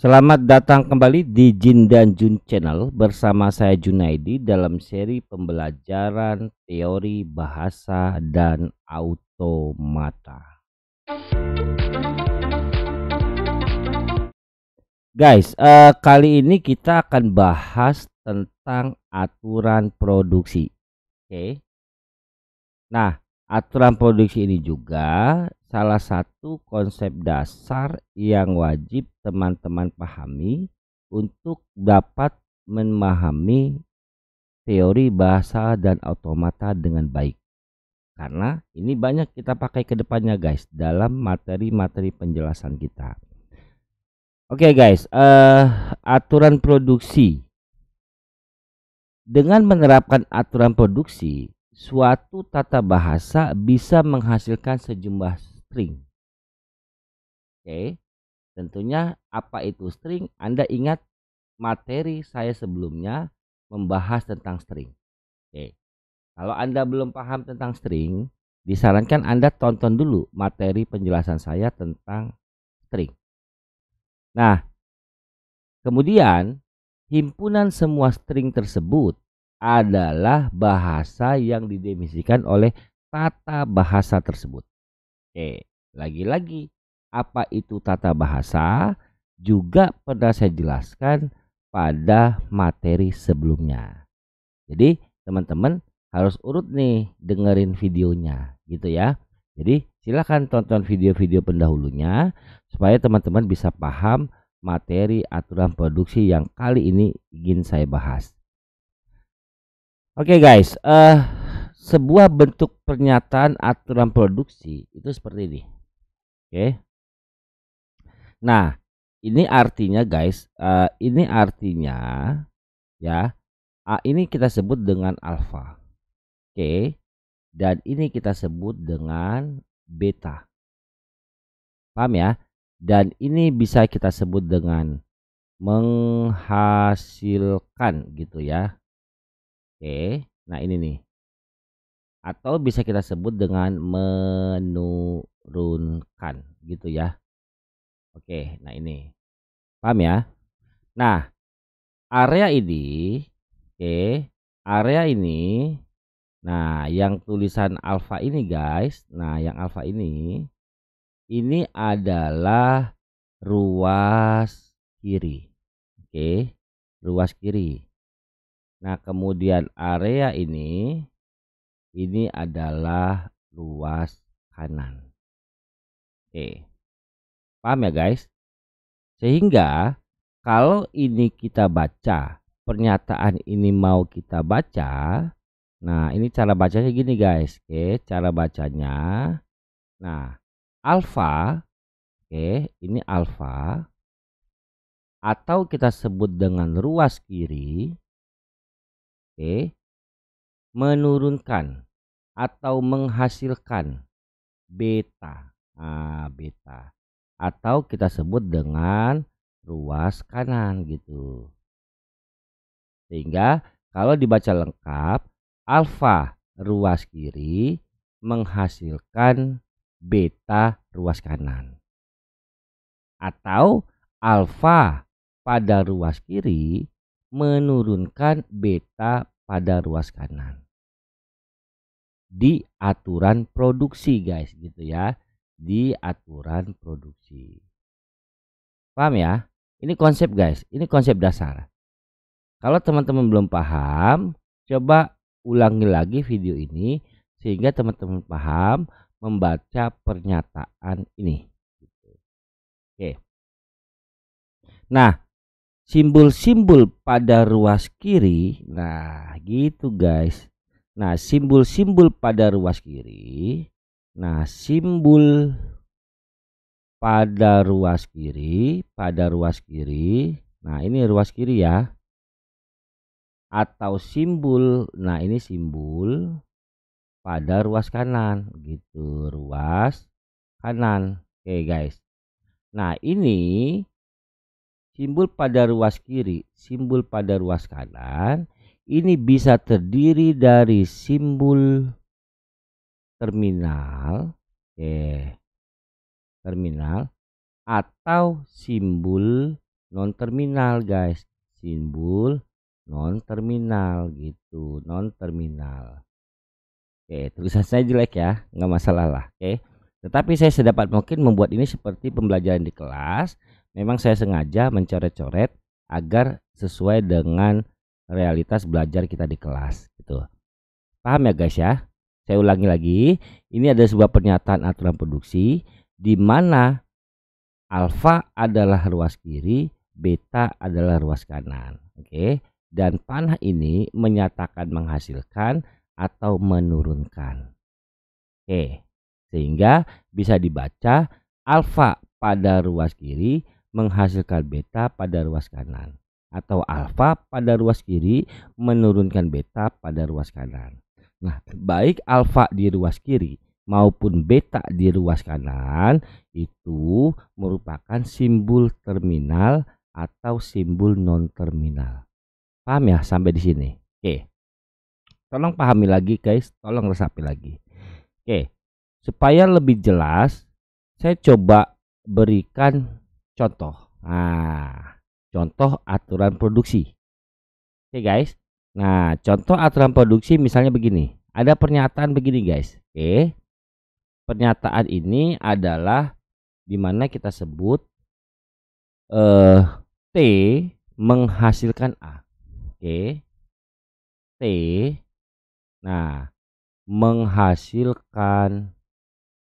Selamat datang kembali di Jin dan Jun Channel bersama saya Junaidi dalam seri pembelajaran teori bahasa dan automata. Guys, kali ini kita akan bahas tentang aturan produksi. Oke. Nah, aturan produksi ini juga salah satu konsep dasar yang wajib teman-teman pahami untuk dapat memahami teori bahasa dan automata dengan baik. Karena ini banyak kita pakai ke depannya guys dalam materi-materi penjelasan kita. Oke guys, aturan produksi. Dengan menerapkan aturan produksi, suatu tata bahasa bisa menghasilkan sejumlah string. Oke, tentunya apa itu string? Anda ingat materi saya sebelumnya membahas tentang string. Oke, kalau Anda belum paham tentang string, disarankan Anda tonton dulu materi penjelasan saya tentang string. Nah, kemudian himpunan semua string tersebut adalah bahasa yang didefinisikan oleh tata bahasa tersebut. Oke, lagi-lagi apa itu tata bahasa juga pernah saya jelaskan pada materi sebelumnya. Jadi teman-teman harus urut nih dengerin videonya gitu ya. Jadi silakan tonton video-video pendahulunya supaya teman-teman bisa paham materi aturan produksi yang kali ini ingin saya bahas. Oke guys, sebuah bentuk pernyataan aturan produksi itu seperti ini. Oke. Nah, ini artinya guys, ini artinya ya, ini kita sebut dengan alfa. Oke. Dan ini kita sebut dengan beta. Paham ya? Dan ini bisa kita sebut dengan menghasilkan gitu ya. Oke, nah ini nih. Atau bisa kita sebut dengan menurunkan gitu ya. Oke, nah ini. Paham ya? Nah, area ini, oke, area ini, nah yang tulisan alfa ini guys, nah yang alfa ini adalah ruas kiri. Oke, ruas kiri. Nah, kemudian area ini adalah ruas kanan. Oke. Paham ya, guys? Sehingga kalau ini kita baca, pernyataan ini mau kita baca. Nah, ini cara bacanya gini, guys. Oke, cara bacanya. Nah, alfa, oke, ini alfa atau kita sebut dengan ruas kiri. Oke, menurunkan atau menghasilkan beta. Nah, beta atau kita sebut dengan ruas kanan gitu. Sehingga kalau dibaca lengkap, alfa ruas kiri menghasilkan beta ruas kanan. Atau alfa pada ruas kiri menurunkan beta pada ruas kanan. Di aturan produksi guys gitu ya, di aturan produksi. Paham ya? Ini konsep guys, ini konsep dasar. Kalau teman-teman belum paham, coba ulangi lagi video ini sehingga teman-teman paham membaca pernyataan ini. Oke. Nah, simbol-simbol pada ruas kiri, nah gitu guys. Nah, simbol-simbol pada ruas kiri. Nah, simbol pada ruas kiri, Nah, ini ruas kiri ya. Atau simbol, nah ini simbol pada ruas kanan gitu, ruas kanan. Oke, guys. Nah, ini simbol pada ruas kiri, simbol pada ruas kanan. Ini bisa terdiri dari simbol terminal, terminal atau simbol, non terminal guys, simbol non terminal gitu, non terminal. Oke, tulisan saya jelek ya, nggak masalah lah. Oke, tetapi saya sedapat mungkin membuat ini seperti pembelajaran di kelas. Memang saya sengaja mencoret-coret agar sesuai dengan realitas belajar kita di kelas gitu. Paham ya guys ya? Saya ulangi lagi, ini ada sebuah pernyataan aturan produksi di mana alfa adalah ruas kiri, beta adalah ruas kanan. Oke, dan panah ini menyatakan menghasilkan atau menurunkan. Oke, sehingga bisa dibaca alfa pada ruas kiri menghasilkan beta pada ruas kanan, atau alfa pada ruas kiri menurunkan beta pada ruas kanan. Nah, baik alfa di ruas kiri maupun beta di ruas kanan itu merupakan simbol terminal atau simbol non terminal. Paham ya sampai di sini? Oke. Tolong pahami lagi guys, tolong resapi lagi. Oke, supaya lebih jelas, saya coba berikan contoh. Nah, contoh aturan produksi. Oke guys. Nah, contoh aturan produksi misalnya begini. Ada pernyataan begini guys. Oke. Pernyataan ini adalah dimana kita sebut T menghasilkan A. Oke. T. Nah, menghasilkan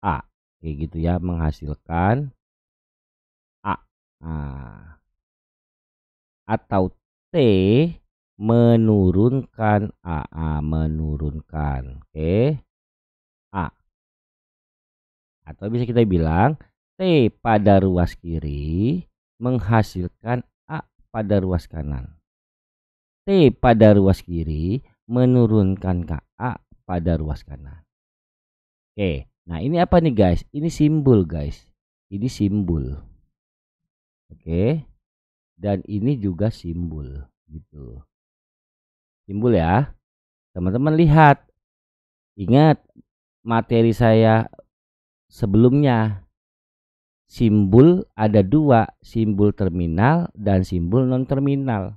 A, kayak gitu ya, menghasilkan A. Nah, atau T menurunkan A, menurunkan, oke, A. Atau bisa kita bilang T pada ruas kiri menghasilkan A pada ruas kanan. T pada ruas kiri menurunkan A pada ruas kanan. Oke, nah ini apa nih guys? Ini simbol guys. Ini simbol. Oke. Dan ini juga simbol gitu. Simbol ya. Teman-teman lihat. Ingat materi saya sebelumnya. Simbol ada dua, simbol terminal dan simbol non terminal.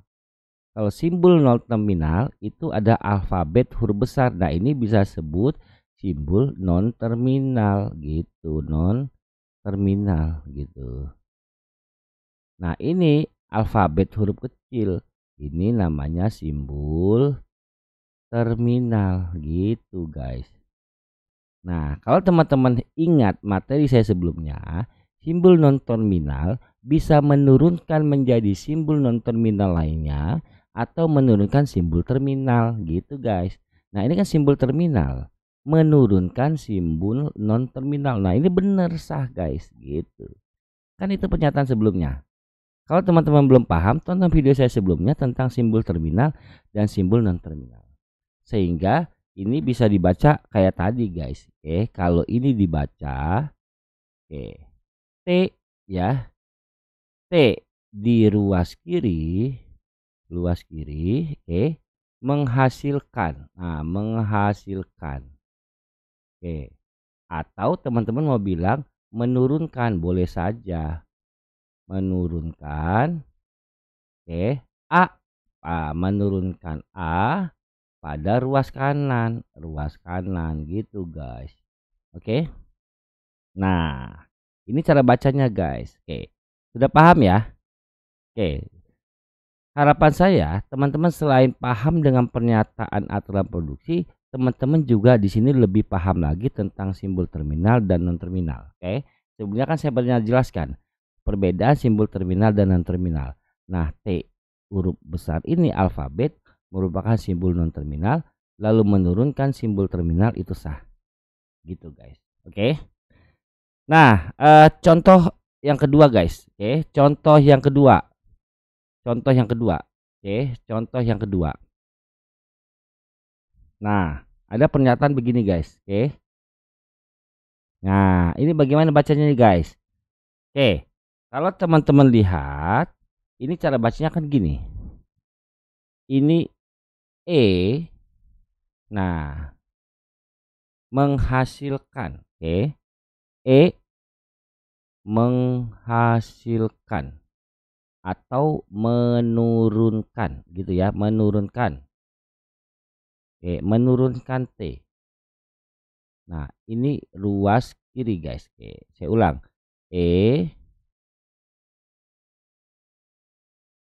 Kalau simbol non terminal itu ada alfabet huruf besar. Nah, ini bisa sebut simbol non terminal gitu, non terminal gitu. Nah, ini alfabet huruf kecil. Ini namanya simbol terminal gitu, guys. Nah, kalau teman-teman ingat materi saya sebelumnya, simbol non terminal bisa menurunkan menjadi simbol non terminal lainnya atau menurunkan simbol terminal gitu, guys. Nah, ini kan simbol terminal menurunkan simbol non terminal. Nah, ini benar sah, guys, gitu. Kan itu pernyataan sebelumnya. Kalau teman-teman belum paham, tonton video saya sebelumnya tentang simbol terminal dan simbol non terminal. Sehingga ini bisa dibaca kayak tadi, guys. Oke, kalau ini dibaca oke, T ya. T di ruas kiri, oke, menghasilkan. Nah, menghasilkan. Oke. Atau teman-teman mau bilang menurunkan, boleh saja. Menurunkan oke, menurunkan A pada ruas kanan gitu, guys. Oke. Nah, ini cara bacanya, guys. Oke. Sudah paham ya? Oke. Harapan saya, teman-teman selain paham dengan pernyataan aturan produksi, teman-teman juga di sini lebih paham lagi tentang simbol terminal dan non terminal. Oke. Sebelumnya kan saya pernah jelaskan perbedaan simbol terminal dan non terminal. Nah, T huruf besar ini alfabet merupakan simbol non terminal, lalu menurunkan simbol terminal itu sah. Gitu, guys. Oke. Nah, contoh yang kedua, guys. Oke, contoh yang kedua. Oke, contoh yang kedua. Nah, ada pernyataan begini, guys. Oke. Nah, ini bagaimana bacanya nih, guys? Oke. Kalau teman-teman lihat, ini cara bacanya kan gini. Ini E. Nah, menghasilkan. Oke. E menghasilkan. atau menurunkan gitu ya, menurunkan. Oke, menurunkan T. Nah, ini ruas kiri guys. Oke, saya ulang.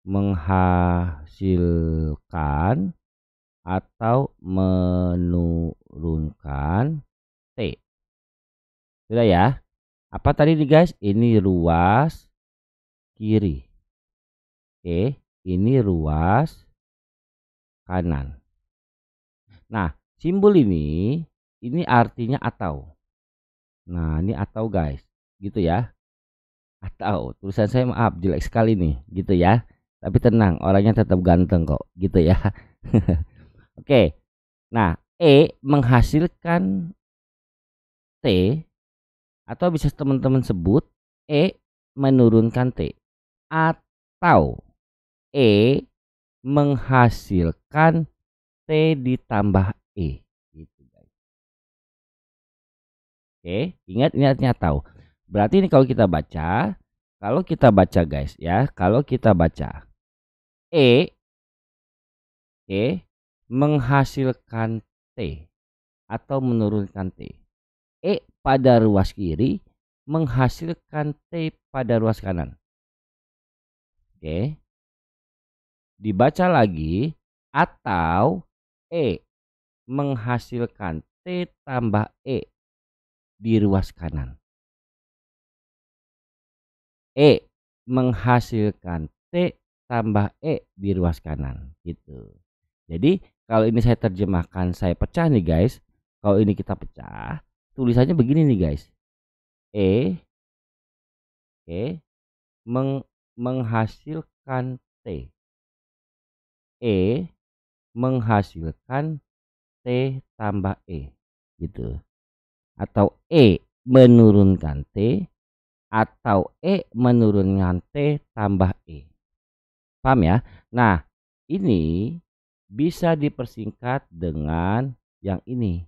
Menghasilkan atau menurunkan T. Sudah ya? Apa tadi nih guys? Ini ruas kiri. Oke, ini ruas kanan. Nah, simbol ini artinya atau. Nah, ini atau guys. Gitu ya. Atau tulisan saya maaf jelek sekali nih, gitu ya. Tapi tenang, orangnya tetap ganteng kok, gitu ya. Oke. Nah, menghasilkan T atau bisa teman-teman sebut menurunkan T atau menghasilkan T ditambah gitu guys. Oke, ingat ini artinya atau. Berarti ini kalau kita baca guys ya, kalau kita baca menghasilkan T atau menurunkan T. Pada ruas kiri menghasilkan T pada ruas kanan. Oke. Dibaca lagi atau menghasilkan T tambah di ruas kanan. Menghasilkan T tambah di ruas kanan gitu. Jadi kalau ini saya terjemahkan, saya pecah nih guys. Kalau ini kita pecah, tulisannya begini nih guys. Menghasilkan T. Menghasilkan T tambah gitu. Atau menurunkan T atau menurunkan T tambah Paham ya? Nah, ini bisa dipersingkat dengan yang ini.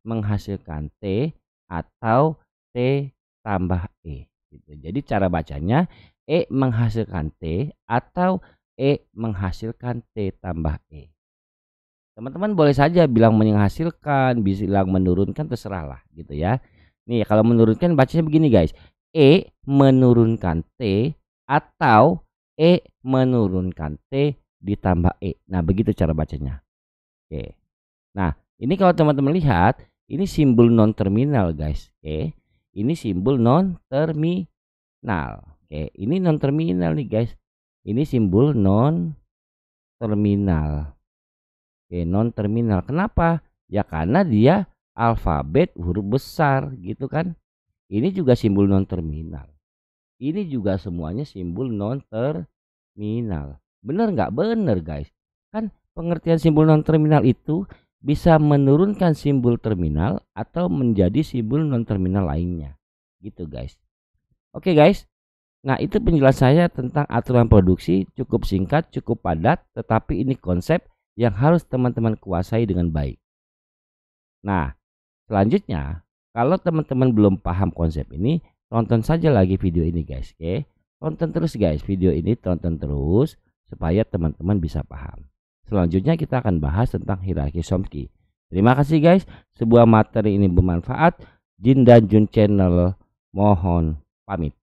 Menghasilkan T atau T tambah gitu. Jadi cara bacanya menghasilkan T atau menghasilkan T tambah Teman-teman boleh saja bilang menghasilkan, bilang menurunkan, terserah lah gitu ya. Nih kalau menurunkan bacanya begini guys. Menurunkan T atau menurunkan T ditambah Nah begitu cara bacanya. Oke. Nah ini kalau teman-teman lihat, ini simbol non terminal guys. Ini simbol non terminal. Ini non terminal nih guys. Ini simbol non terminal. Non terminal. Kenapa? Ya karena dia alfabet huruf besar gitu kan. Ini juga simbol non terminal. Ini juga semuanya simbol non terminal. Bener nggak? Bener guys. Kan pengertian simbol non terminal itu bisa menurunkan simbol terminal atau menjadi simbol non terminal lainnya. Gitu guys. Oke guys. Nah itu penjelasan saya tentang aturan produksi, cukup singkat, cukup padat, tetapi ini konsep yang harus teman-teman kuasai dengan baik. Nah selanjutnya, kalau teman-teman belum paham konsep ini, tonton saja lagi video ini guys. Tonton terus guys video ini, tonton terus supaya teman-teman bisa paham. Selanjutnya kita akan bahas tentang hierarki Chomsky. Terima kasih guys, sebuah materi ini bermanfaat. Jin dan Jun Channel mohon pamit.